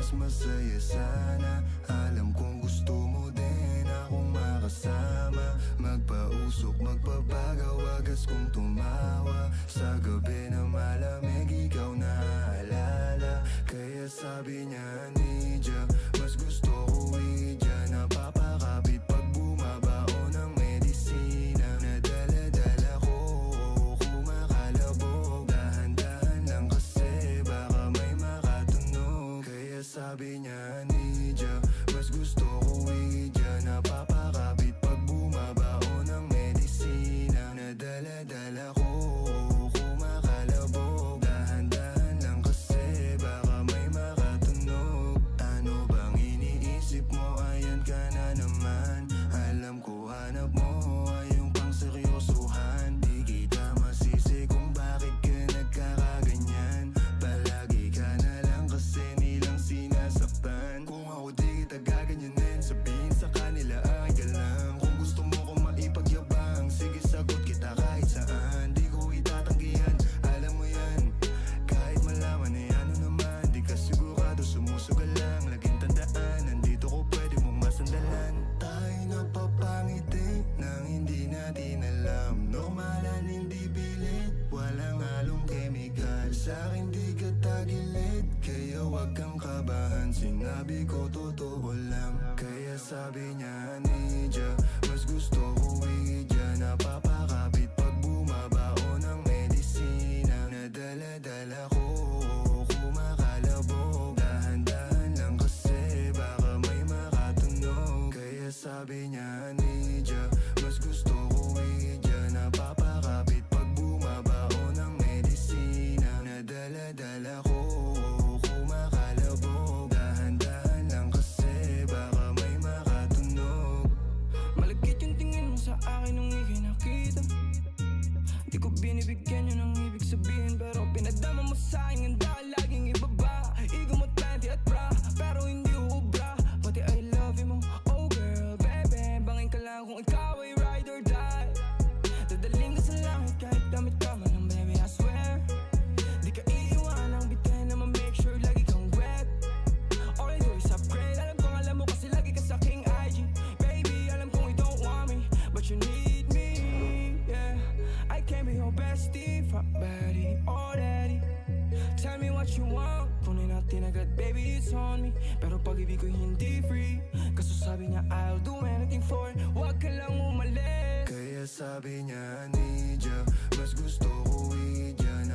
mas masaya sana. Alam kong gusto mo din akong makasama. Magpausok, magpabagaw, wagas kong tumawa. Sa gabi na malamig, ikaw naaalala. Kaya sabi niya, Nidya, mas gusto ko Widya. Napapakapit pag bumabao ng medisina. Nadala-dala ko, kumakalabog. Dahan-dahan lang kasi baka may makatunog. Kaya sabi niya, Nidya, mas gusto ko Widya. Napapakapit pag bumabao ng medisina. Nadala-dala ko, kumakalabog. Dahan-dahan lang kasi baka may makatunog. Ano bang iniisip mo? Ayan ka na naman. Alam ko hanap mo ay yung pang seryosohan. Di kita masisi kung bakit ka nagkakaganyan. Palagi ka na lang kasi nilang sinasaktan. Kung ako di kita gaganyanin, sabihin sa kanila ay ka lang. Kung gusto mo kong maipagyabang, sige sagot kita kahit saan. Di ko itatanggihan, alam mo yan. Kahit malaman ay ano naman, di ka sigurado, sumusugal lang. Laging tandaan, nandito ko pwede mong masandalan. Tayo napapangiti nang hindi natin alam. Normalan, hindi pilit, walang halong chemical. Sa'kin di ka tagilid, kaya wag kang kabahan. Sinabi ko totoo lang. Kaya sabi niya, Nidya, mas gusto ko Widya. Napapakapit pag bumabao ng medisina. Nadala-dala ko, kumakalabog. Dahan-dahan lang kasi baka may makatunog. Kaya sabi niya, Nidya, mas gusto ko Widya. Napapakapit pag bumabao ng medisina. Nadala-dala ko, kumakalabog. Dahan-dahan lang kasi baka may makatunog. Malagkit yung tingin mo sa akin nung ika'y nakita. Di ko binibigyan yun ang ibig sabihin, pero pinadama mo sa akin. Handa ka laging ibaba. Ego mo 20 at bra, pero hindi uubra. Pati I love you mo, oh girl, baby. Bangin ka lang kung ikaw ay ride or die. Dadaling ka sa langit kahit damit ka man ng baby, I swear. Di ka iiwanang bitin naman, make sure lagi kang wet. All I do is upgrade. Alam kong alam mo kasi lagi ka sa aking IG. Baby, alam kong you don't want me, but you need me, yeah. I can be your bestie, fuck buddy, already. Tell me what you want, kunin natin agad, baby, it's on me. Pero pag-ibig ko hindi free, kaso sabi niya I'll do anything for it. Huwag ka lang umalis. Kaya sabi niya, Nidya, mas gusto ko Widya.